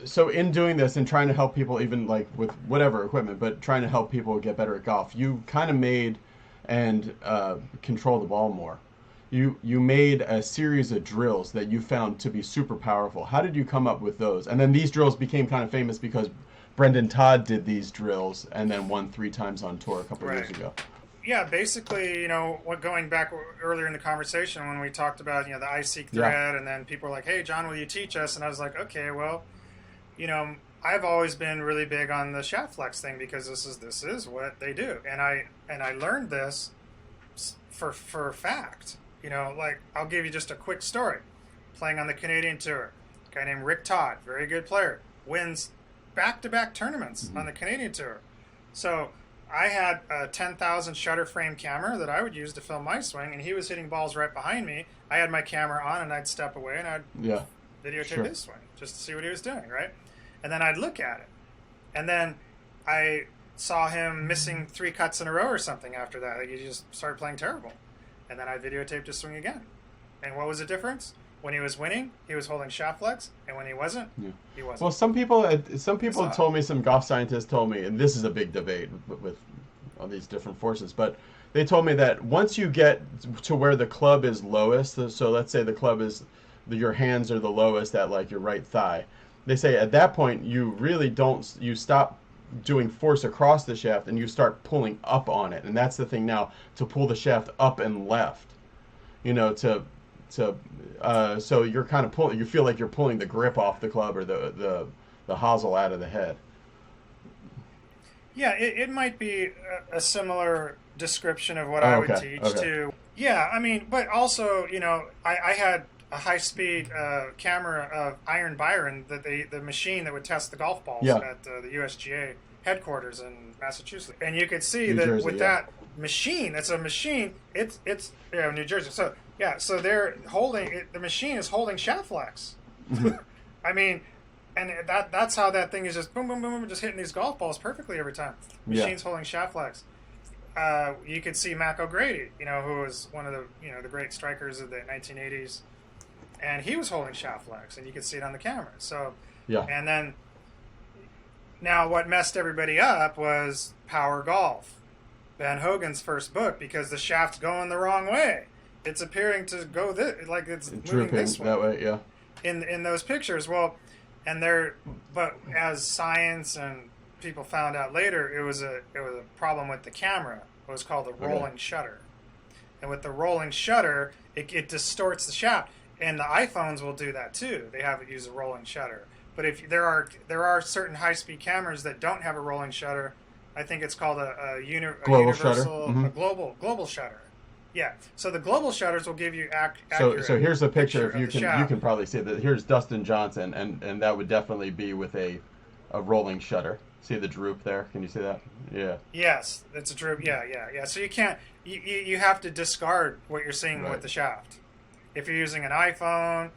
so in doing this and trying to help people, even like with whatever equipment, but trying to help people get better at golf, you kind of made and control the ball more. You made a series of drills that you found to be super powerful. How did you come up with those? And then these drills became kind of famous because Brendon Todd did these drills and then won 3 times on tour a couple of years Right. ago. Yeah, basically, what going back earlier in the conversation when we talked about, the I seek Yeah. thread, and then people were like, "Hey, John, will you teach us?" And I was like, "Okay, well, I've always been really big on the shaft flex thing because this is what they do, and I learned this for fact. Like I'll give you just a quick story. Playing on the Canadian Tour, a guy named Rick Todd, very good player, wins back-to-back tournaments Mm-hmm. on the Canadian Tour. So I had a 10,000 shutter frame camera that I would use to film my swing, and he was hitting balls right behind me. I had my camera on, and I'd step away and I'd Yeah. videotape Sure. his swing just to see what he was doing, right? And then I'd look at it, and then I saw him missing 3 cuts in a row or something after that. Like he just started playing terrible, and then I videotaped his swing again. And what was the difference? When he was winning, he was holding shaft flex, and when he wasn't, Yeah. he Well, wasn't. some people So, told me, some golf scientists told me, and this is a big debate with all these different forces, but they told me that once you get to where the club is lowest, so let's say the club is, your hands are the lowest at like your right thigh. They say at that point you really don't, you stop doing force across the shaft and you start pulling up on it, and that's the thing now, to pull the shaft up and left, to so you're kind of pulling, you feel like you're pulling the grip off the club or the hosel out of the head. yeah, it might be a similar description of what Oh, I would okay, teach okay. to. Yeah, I mean, but also, I had a high speed camera of Iron Byron, the machine that would test the golf balls Yeah. at the USGA headquarters in Massachusetts, and you could see New that Jersey, with yeah. that machine, it's a machine. It's New Jersey. So yeah, so they're holding it, the machine is holding shaft flex. I mean, and that's how that thing is just boom, boom, boom, boom, just hitting these golf balls perfectly every time. Yeah. Machine's holding shaft flex. You could see Mac O'Grady, who was one of the great strikers of the 1980s, and he was holding shaft flex, and you could see it on the camera. So, Yeah. and then now what messed everybody up was Power Golf, Van Hogen's first book, because the shaft's going the wrong way. It's appearing to go this, like it's moving Drooping this way that way, yeah. in those pictures. Well, but as science and people found out later, it was a problem with the camera. It was called the rolling shutter, and with the rolling shutter, it distorts the shaft. And the iPhones will do that too. They have it use a rolling shutter. But if there are certain high speed cameras that don't have a rolling shutter, I think it's called a Global shutter. universal, Hmm. a global shutter. Yeah. So the global shutters will give you So accurate here's a picture. If of you the can shaft. probably see that. Here's Dustin Johnson, and that would definitely be with a rolling shutter. See the droop there? Can you see that? Yeah. Yes, it's a droop. Yeah, yeah, yeah. So you can't. You have to discard what you're seeing Right. with the shaft. If you're using an iPhone,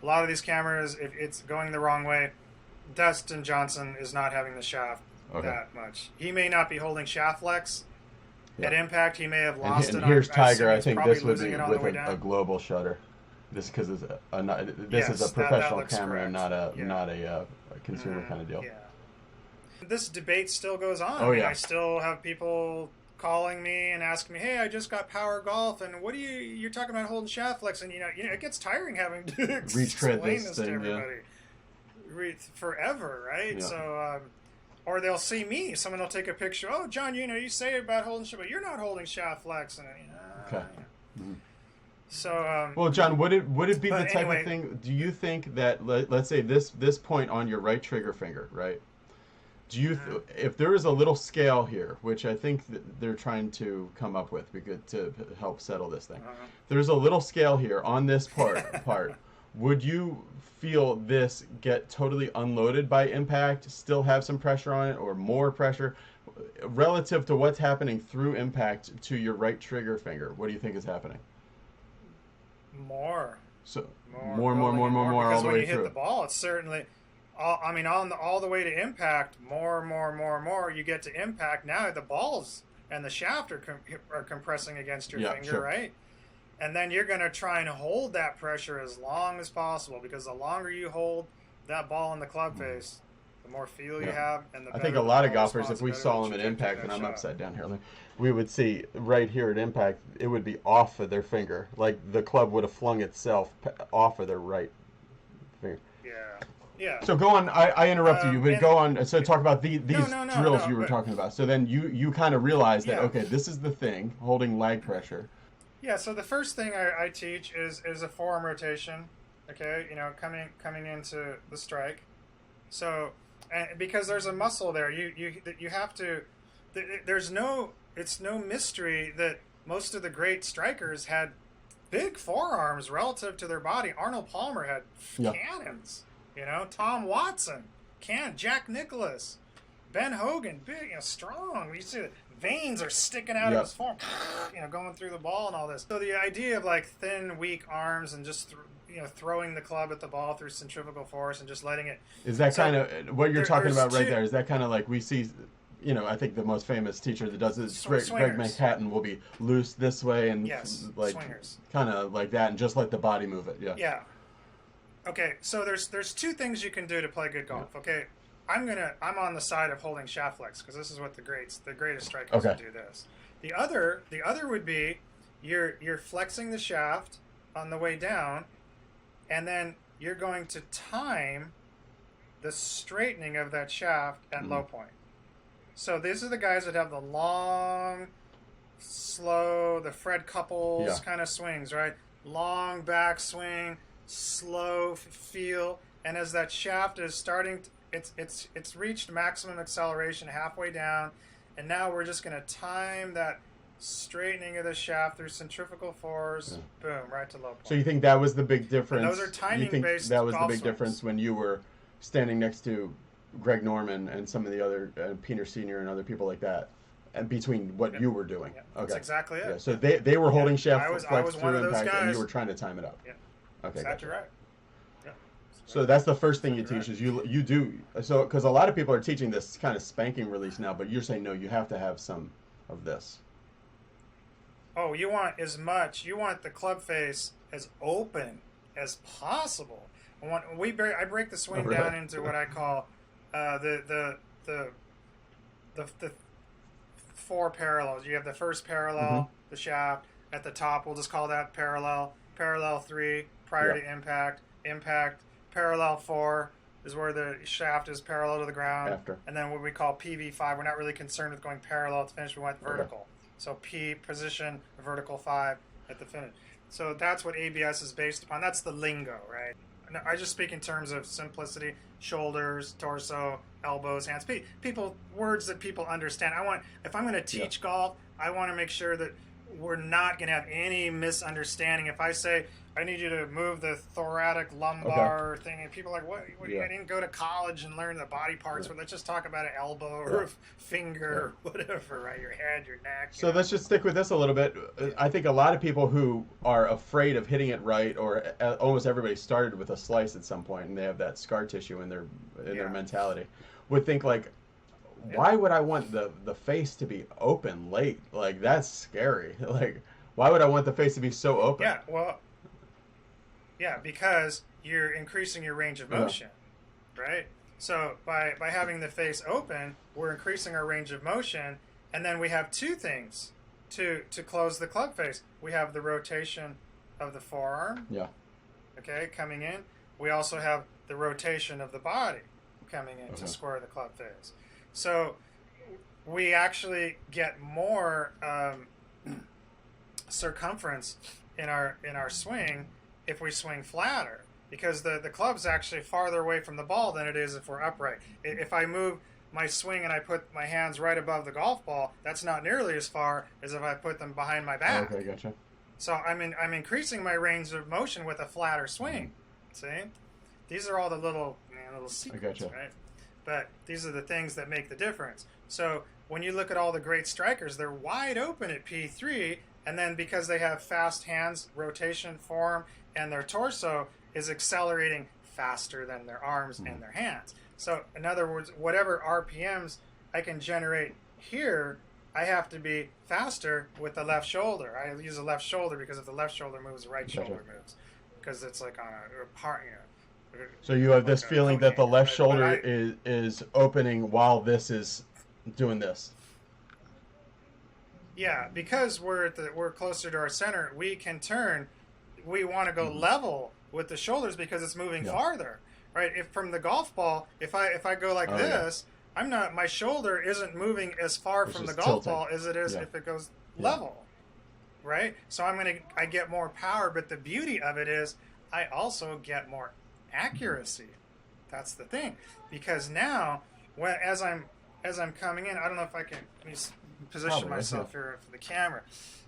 a lot of these cameras, if it's going the wrong way, Dustin Johnson is not having the shaft Okay. that much. He may not be holding shaft flex at Yeah. impact. He may have And, lost and it. here's I assume Tiger. I he's think probably this would losing be it on the with way a down. global shutter. This because this is Yes, a that professional looks camera, correct. not Yeah. a consumer kind of deal. Yeah. This debate still goes on. Oh, I mean, yeah. I still have people calling me and asking me, "Hey, I just got Power Golf, and what do you're talking about holding shaft flex?" And it gets tiring having to Retread explain this this to thing, yeah. everybody forever, right? Yeah. So, or they'll see me. Someone will take a picture. Oh, John, you say about holding shaft, but you're not holding shaft flex, and Okay. Mhm. So, Well, John, would it be the but type anyway, of thing? Do you think that let's say this point on your right trigger finger, right? Do you if there is a little scale here, which I think they're trying to come up with because to help settle this thing. There's a little scale here on this part. Would you feel this get totally unloaded by impact, still have some pressure on it, or more pressure relative to what's happening through impact to your right trigger finger? What do you think is happening? more. So More, more all because the when way you hit through. the ball, it's certainly. All the way to impact, more. You get to impact. Now the balls and the shaft are compressing against your Yeah, finger, sure. right? And then you're going to try and hold that pressure as long as possible because the longer you hold, that ball in the club face, the more feel you have, and the I better think a the lot of ball golfers, if we saw them at responsibility that you impact, take and that I'm shot. upside down here, we would see right here at impact, it would be off of their finger. Like the club would have flung itself off of their right finger. Yeah. Yeah. So go on. I interrupted you, but And go on. So talk about these drills no. you were But talking about. So then you kind of realize that, yeah, okay, this is the thing, holding lag pressure. yeah. So the first thing I teach is a forearm rotation. Okay, you know, coming into the strike. So, and because there's a muscle there, you have to. There's no. It's no mystery that most of the great strikers had big forearms relative to their body. Arnold Palmer had Yeah. cannons. You know, Tom Watson, Jack Nicklaus, Ben Hogan, big, you know, strong. You see the veins are sticking out Yeah. of his forearm, you know, going through the ball and all this. So the idea of like thin, weak arms and just throwing the club at the ball through centrifugal force and just letting it. Is that So kind of what you're talking there's about right two- there? Is that kind of like we see? You know, I think the most famous teacher that does this, Greg Swingers. Manhattan, will be loose this way and Yes, like swingers. kind of like that, and just let the body move it. Yeah. Yeah. Okay, so there's two things you can do to play good golf. Okay, I'm on the side of holding shaft flex because this is what the greatest strikers Okay. do this. The other would be you're flexing the shaft on the way down, and then you're going to time the straightening of that shaft at low point. So these are the guys that have the long, slow, the Fred Couples kind of swings, right? Long back swing, slow feel, and as that shaft is starting, it's reached maximum acceleration halfway down, and now we're just going to time that straightening of the shaft through centrifugal force, boom, right to low point. So you think that was the big difference? And those are timing-based You think that was the golf big swings. difference when you were standing next to Greg Norman and some of the other Peter Senior and other people like that, and between what you were doing? Yeah, Okay, that's exactly it. Yeah, so they were holding shaft I was flex one through of those impact, and guys. you were trying to time it up. Yeah. Okay, Exactly gotcha. right. So that's the first thing you Exactly teach is you do so because a lot of people are teaching this kind of spanking release now, but you're saying no, you have to have some of this. Oh, you want the club face as open as possible. I break the swing Oh, really? down into what I call the four parallels. You have the first parallel, the shaft at the top. We'll just call that parallel. Parallel 3 prior to impact. Impact. Parallel 4 is where the shaft is parallel to the ground. After. And then what we call PV5. We're not really concerned with going parallel to finish. We want vertical. So P position, vertical 5 at the finish. So that's what ABS is based upon. That's the lingo, right? I just speak in terms of simplicity: shoulders, torso, elbows, hands. Words that people understand. If I'm going to teach golf, I want to make sure that we're not going to have any misunderstanding. If I say I need you to move the thoracic lumbar thing, and people are like, what? I didn't go to college and learn the body parts. But let's just talk about an elbow or a finger or whatever, right? Your head, your neck. So let's just stick with this a little bit. I think a lot of people who are afraid of hitting it right, or almost everybody started with a slice at some point, and they have that scar tissue in their mentality, would think like, why would I want the face to be open late? Like that's scary. Like why would I want the face to be so open? Yeah, well, because you're increasing your range of motion, right? So by having the face open, we're increasing our range of motion, and then we have two things to close the club face. We have the rotation of the forearm, coming in. We also have the rotation of the body coming in to square the club face. So we actually get more circumference in our swing if we swing flatter, because the club's actually farther away from the ball than it is if we're upright. If I move my swing and I put my hands right above the golf ball, that's not nearly as far as if I put them behind my back. Okay, gotcha. So I'm increasing my range of motion with a flatter swing. See, these are all the little secrets, right? But these are the things that make the difference. So when you look at all the great strikers, they're wide open at P3, and then because they have fast hands, rotation, forearm, and their torso is accelerating faster than their arms and their hands. So in other words, whatever RPMs I can generate here, I have to be faster with the left shoulder. I use the left shoulder because if the left shoulder moves, the right shoulder moves, because it's like on a part, So you have this like a feeling that the cocaine, left but shoulder is opening while this is doing this. yeah, because we're closer to our center, we can turn. We want to go level with the shoulders because it's moving Yeah. farther, right? If from the golf ball, if I go like Oh, this, I'm not. My shoulder isn't moving as far It's from the just golf tilting. ball as it is Yeah. if it goes Yeah. level, right? So I get more power, but the beauty of it is I also get more accuracy. That's the thing, because now as I'm coming in, I don't know if I can let me position Probably, myself yeah. here for the camera,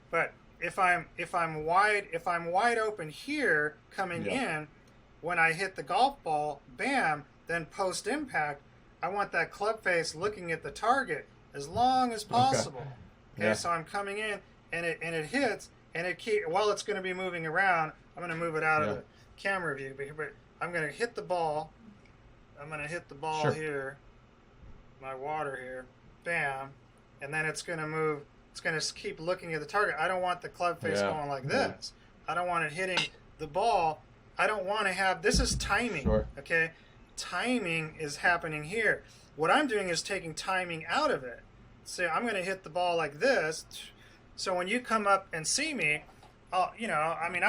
but if I'm wide open here coming Yeah. in, when I hit the golf ball, bam, then post impact, I want that club face looking at the target as long as possible. Okay, Yeah. so I'm coming in and it hits and while it's going to be moving around, I'm going to move it out Yeah. of the camera view, but I'm going to hit the ball. I'm going to hit the ball Sure. here, my water here, bam, and then it's going to move. It's going to keep looking at the target. I don't want the club face Yeah. going like Yeah. this. I don't want it hitting the ball. I don't want to have, this is timing, Sure. okay? Timing is happening here. What I'm doing is taking timing out of it. So I'm going to hit the ball like this. So when you come up and see me, I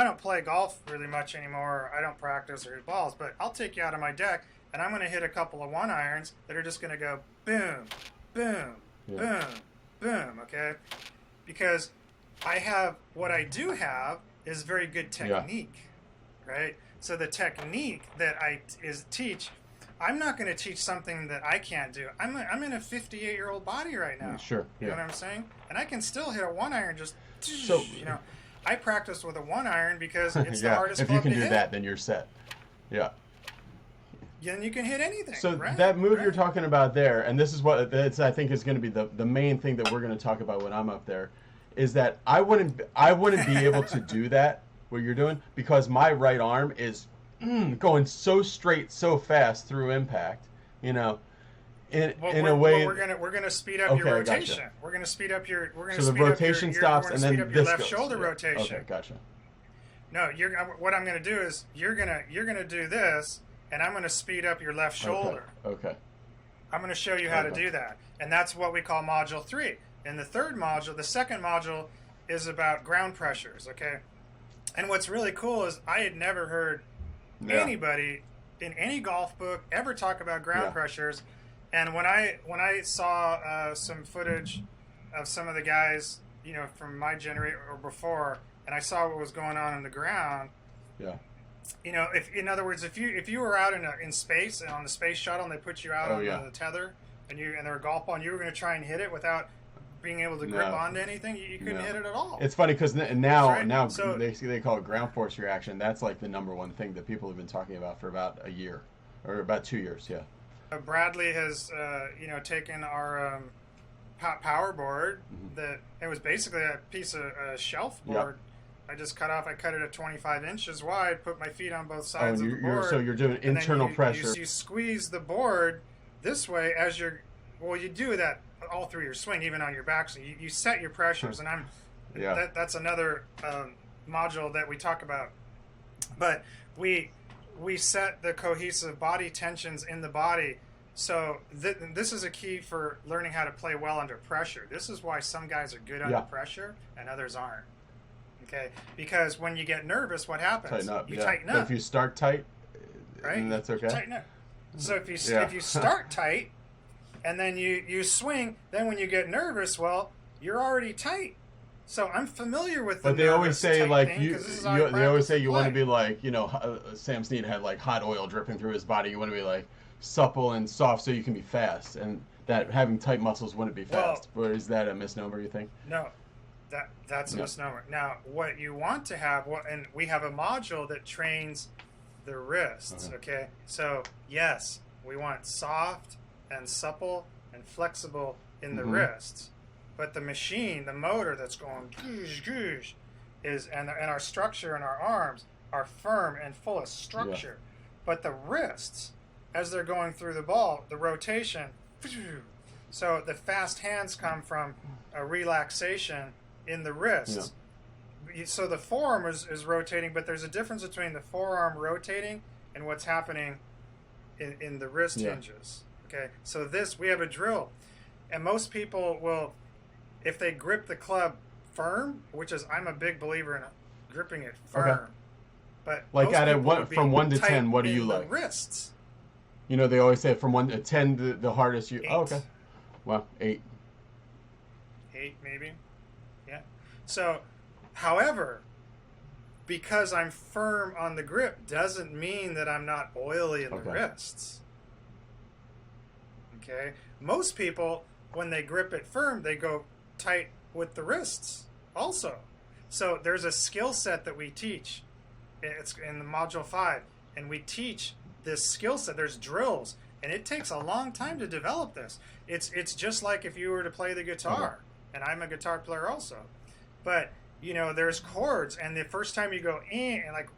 don't play golf really much anymore. I don't practice or hit balls, but I'll take you out of my deck and I'm going to hit a couple of 1-irons that are just going to go boom, boom, Yeah. boom, boom, okay? Because what I do have is very good technique, right? So the technique that I teach, I'm not going to teach something that I can't do. I'm in a 58-year-old body right now. Sure. You know what Yeah. I'm saying? And I can still hit a 1-iron just, So- I practice with a 1-iron because it's the Yeah. hardest If you club can to do hit. that, then you're set. Yeah. Then you can hit anything. So right? that move you're Right. talking about there, and this is what I think is going to be the main thing that we're going to talk about when I'm up there, is that I wouldn't be able to do that what you're doing because my right arm is going so straight so fast through impact, in a way. We're gonna speed up Okay, your I gotcha. rotation. We're gonna speed up your. We're gonna So the speed rotation up stops, we're and gonna then speed up your this left goes. shoulder Yeah. rotation. Okay, gotcha. No, what I'm gonna do is you're gonna do this, and I'm gonna speed up your left shoulder. Okay. I'm gonna show you how to Okay. do that, and that's what we call module 3. And the second module, is about ground pressures. Okay, and what's really cool is I had never heard Yeah. anybody in any golf book ever talk about ground Yeah. pressures. And when I saw some footage of some of the guys, from my generation or before, and I saw what was going on the ground, Yeah. if in other words, if you were out in space and on the space shuttle and they put you out Oh, on yeah. the tether and they're a golf ball and you were going to try and hit it without being able to grip No. onto anything, you couldn't No. hit it at all. It's funny because now Right. So- they call it ground force reaction. That's like the number one thing that people have been talking about for about a year or about 2 years. Yeah. Bradley has, taken our power board. That it was basically a piece of shelf board. I just cut it at 25 inches wide. Put my feet on both sides of the board. So you're doing and then internal pressure. You squeeze the board this way as you do that all through your swing, even on your back. So you set your pressures, and Yeah. that's another module that we talk about. But we set the cohesive body tensions in the body. So this is a key for learning how to play well under pressure. This is why some guys are good under Yeah. pressure and others aren't. Okay, because when you get nervous, what happens? Tighten up. You Yeah. tighten But up. if you start tight, Right? then that's okay. Tighten up. So if Yeah. you start tight and then you swing, then when you get nervous, well, you're already tight. So I'm familiar with the But they always nervous say tight like thing, you 'cause this is how I they always practice say and you want to play. be like Sam Snead had like hot oil dripping through his body. You want to be like supple and soft so you can be fast, and that having tight muscles wouldn't be Well- fast. Or is that a misnomer? You think? No, that's a No. misnomer. Now, what you want to have, and we have a module that trains the wrists. Okay. Okay, so yes, we want soft and supple and flexible in the Mhm. wrists, but the machine, the motor that's going goosh goosh, and our structure and our arms are firm and full of structure, but the wrists, as they're going through the ball, the rotation. So the fast hands come from a relaxation in the wrists. So the forearm is rotating, but there's a difference between the forearm rotating and what's happening in the wrist hinges. Okay, so we have a drill, and most people will, if they grip the club firm, which is, I'm a big believer in gripping it firm. Okay. But like most at a people one, would be from 1 to tight 10, what do in you the like? wrists. You know, they always say from 1 to 10, the hardest you. 8. Oh, okay. Well, 8. 8 maybe. Yeah. So, however, because I'm firm on the grip doesn't mean that I'm not oily in the wrists. Okay? Most people, when they grip it firm, they go tight with the wrists also. So there's a skill set that we teach. It's in the Module 5. And we teach this skill set. There's drills. And it takes a long time to develop this. It's just like if you were to play the guitar. And I'm a guitar player also. But, you know, there's chords. And the first time you go, and like,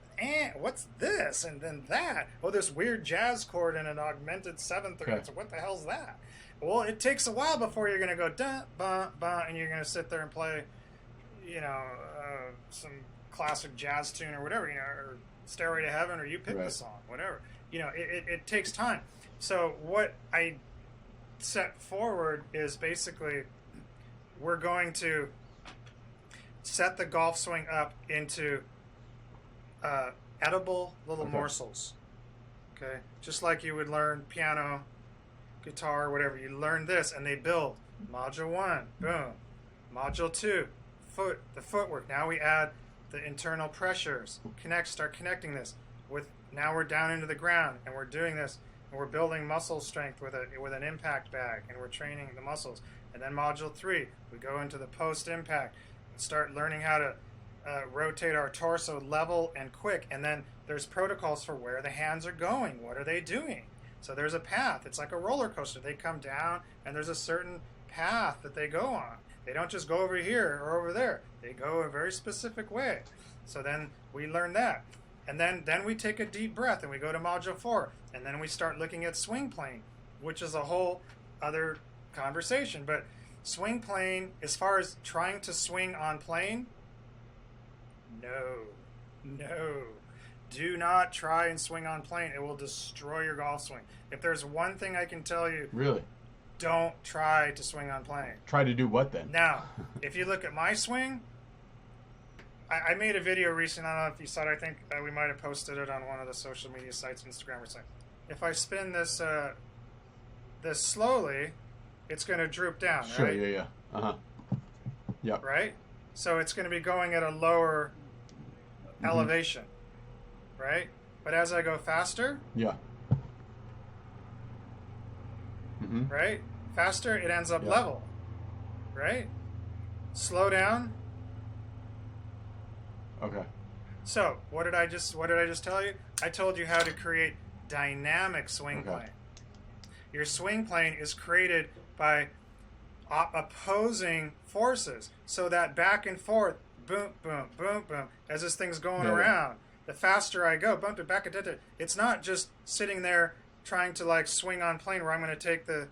what's this? And then that. Oh, this weird jazz chord in an augmented 7th. Okay. So what the hell's that? Well, it takes a while before you're going to go, da, ba, ba, and you're going to sit there and play, you know, some classic jazz tune or whatever, you know, or Stairway to Heaven, or you pick the song, whatever. You know, it takes time. So what I set forward is basically we're going to set the golf swing up into edible little morsels. Okay? Just like you would learn piano, guitar, whatever. You learn this, and they build. Module 1, boom. Module 2, the footwork. Now we add the internal pressures. Start connecting this with. Now we're down into the ground, and we're doing this, and we're building muscle strength with an impact bag, and we're training the muscles. And then Module 3, we go into the post-impact and start learning how to rotate our torso level and quick. And then there's protocols for where the hands are going. What are they doing? So there's a path. It's like a roller coaster. They come down, and there's a certain path that they go on. They don't just go over here or over there. They go a very specific way. So then we learn that. And then we take a deep breath, and we go to Module 4. And then we start looking at swing plane, which is a whole other conversation. But swing plane, as far as trying to swing on plane, no. Do not try and swing on plane. It will destroy your golf swing. If there's one thing I can tell you, really, don't try to swing on plane. Try to do what then? Now, if you look at my swing, I made a video recently. I don't know if you saw it. I think we might have posted it on one of the social media sites, Instagram or something. If I spin this this slowly, it's going to droop down, sure, right? Yeah. Yeah. Right? So it's going to be going at a lower elevation, right? But as I go faster, right? Faster, it ends up level, right? Slow down. Okay. So what did I just tell you? I told you how to create dynamic swing plane. Your swing plane is created by opposing forces. So that back and forth, boom, boom, boom, boom, as this thing's going around. The faster I go, bump it back, it's not just sitting there trying to like swing on plane where I'm going to take the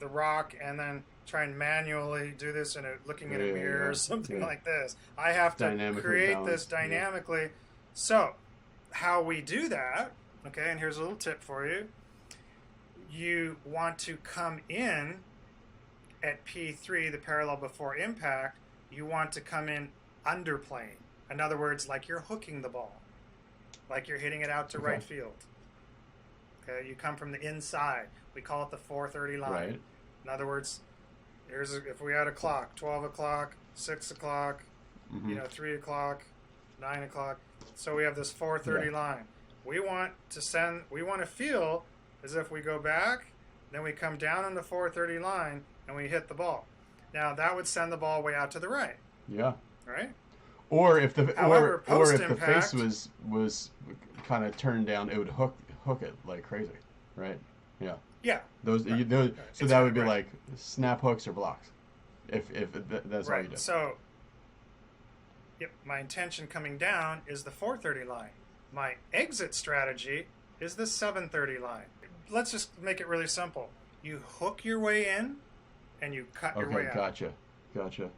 rock and then try and manually do this and looking at a mirror or something like this. I have to create this dynamically. So how we do that, okay, and here's a little tip for you. You want to come in at P3, the parallel before impact, you want to come in under plane. In other words, like you're hooking the ball, like you're hitting it out to right field. Okay, you come from the inside. We call it the 430 line. Right. In other words, if we had a clock, 12 o'clock, 6 o'clock, 3 o'clock, 9 o'clock. So we have this 430 line. We want to feel as if we go back, then we come down on the 430 line, and we hit the ball. Now that would send the ball way out to the right. Yeah. Right? Or if the post-impact, face was kind of turned down, it would hook it like crazy, right? Yeah. Yeah. So that would be like snap hooks or blocks, if that's all you do. So, my intention coming down is the 430 line. My exit strategy is the 730 line. Let's just make it really simple. You hook your way in, and you cut your way out. Gotcha.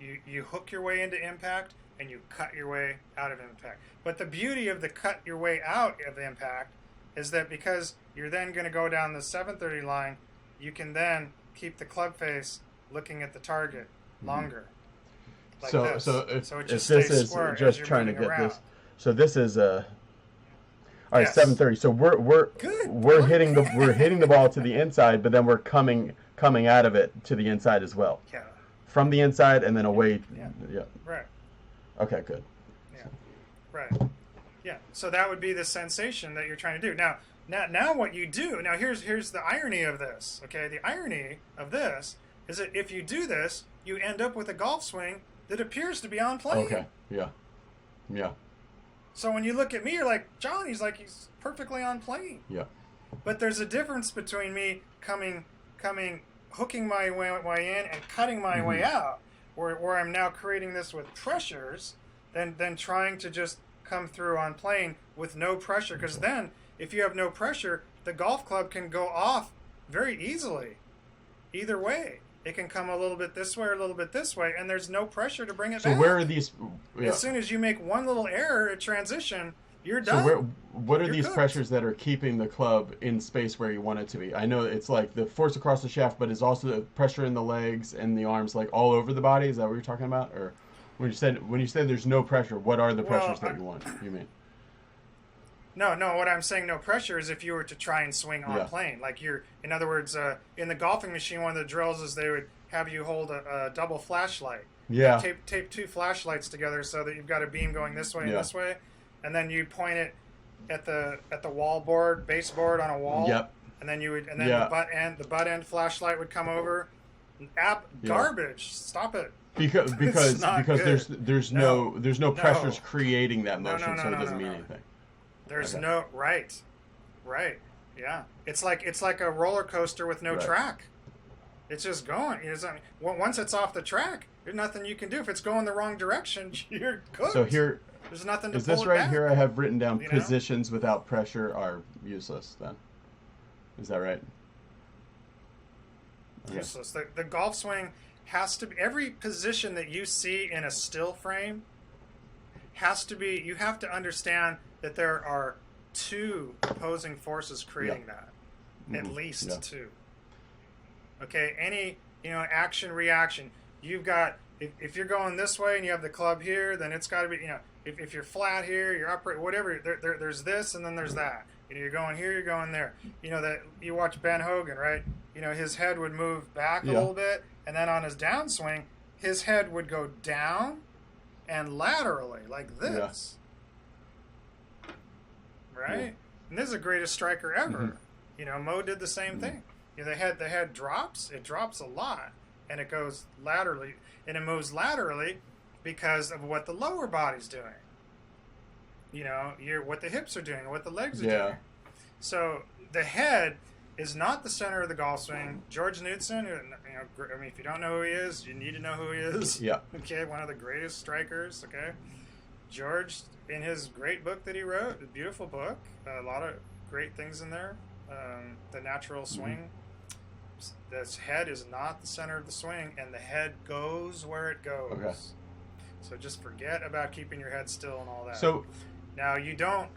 You hook your way into impact, and you cut your way out of impact. But the beauty of the cut your way out of impact is that because you're then going to go down the 730 line, you can then keep the club face looking at the target longer. Like so this. so if, So it if just this stays is square just as you're trying to moving get around. this, so this is all right, Yes. 730. So we're Good. hitting the ball to the inside, but then we're coming out of it to the inside as well. Yeah. From the inside and then away. Yeah. Right. Okay, good. Yeah. Right. Yeah. So that would be the sensation that you're trying to do. Now what you do, now here's the irony of this, okay? The irony of this is that if you do this, you end up with a golf swing that appears to be on plane. Okay. Yeah. Yeah. So when you look at me, you're like, John, he's perfectly on plane. Yeah. But there's a difference between me hooking my way in and cutting my way out, where I'm now creating this with pressures, than trying to just come through on plane with no pressure. Because then, if you have no pressure, the golf club can go off very easily. Either way, it can come a little bit this way or a little bit this way, and there's no pressure to bring it back. So where are these? Yeah. As soon as you make one little error at what are You're these cooked. pressures that are keeping the club in space where you want it to be? I know it's like the force across the shaft, but it's also the pressure in the legs and the arms, like all over the body. Is that what you're talking about? Or when you said there's no pressure, what are the pressures that you mean? No, what I'm saying, no pressure, is if you were to try and swing on plane. Like in other words, in the golfing machine, one of the drills is they would have you hold a double flashlight. Yeah. Tape two flashlights together so that you've got a beam going this way and this way, and then you point it at the baseboard on a wall. Yep. And then the butt end flashlight would come over. Garbage. Stop it. Because there's no pressures creating that motion, so it doesn't mean anything. There's right, yeah. It's like a roller coaster with no track. It's just going. Once it's off the track, there's nothing you can do. If it's going the wrong direction, you're cooked. So here, there's nothing to is pull this it right back. here? I have written down positions without pressure are useless. Then, is that right? Useless. The golf swing has to be, every position that you see in a still frame has to be. You have to understand that there are two opposing forces creating that, at least two. Okay, any action reaction. You've got if you're going this way and you have the club here, then it's got to be if you're flat here, you're upright, whatever. There's this and then there's that. You're going here, you're going there. That you watch Ben Hogan, right? His head would move back a little bit, and then on his downswing, his head would go down and laterally like this. Right? And this is the greatest striker ever. Mo did the same thing. The head drops. It drops a lot, and it goes laterally, and it moves laterally because of what the lower body's doing. What the hips are doing, what the legs are doing. So the head is not the center of the golf swing. George Knudsen, if you don't know who he is, you need to know who he is. Yeah. Okay, one of the greatest strikers. Okay, George, in his great book that he wrote, a beautiful book, a lot of great things in there. The natural swing. This head is not the center of the swing, and the head goes where it goes. Okay. So just forget about keeping your head still and all that. So now you don't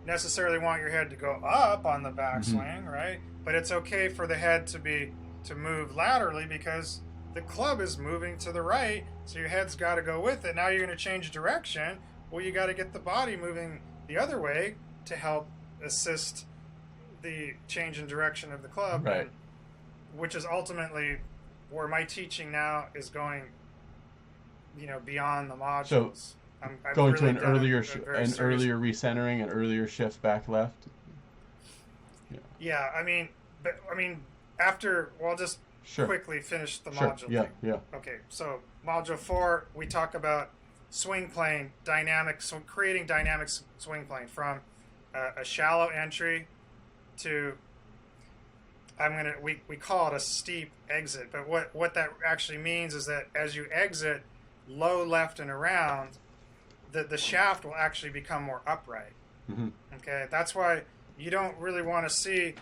necessarily want your head to go up on the backswing, right? But it's okay for the head to move laterally because the club is moving to the right, so your head's got to go with it. Now you're going to change direction. Well, you got to get the body moving the other way to help assist the change in direction of the club, right? Which is ultimately where my teaching now is going. Beyond the modules. So I've going really to an earlier recentering, an earlier shift back left. Yeah, after I'll just quickly finish the module. Yeah. Okay, so module 4, we talk about swing plane dynamics, creating dynamic swing plane from a shallow entry to we call it a steep exit, but what that actually means is that as you exit low left and around, the shaft will actually become more upright. Okay, that's why you don't really want to see,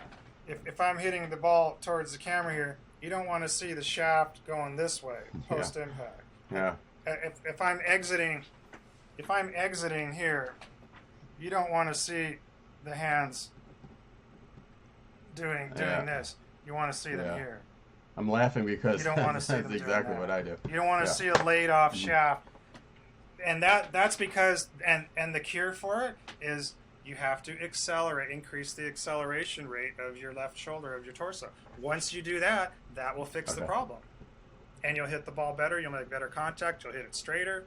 if I'm hitting the ball towards the camera here, you don't want to see the shaft going this way post impact. Yeah. If I'm exiting if I'm exiting here, you don't want to see the hands doing this. You want to see them here. I'm laughing because you don't want to see that's them exactly doing what that. I do. You don't want to see a laid off shaft. And that's because and the cure for it is you have to increase the acceleration rate of your left shoulder, of your torso. Once you do that, that will fix the problem. And you'll hit the ball better, you'll make better contact, you'll hit it straighter.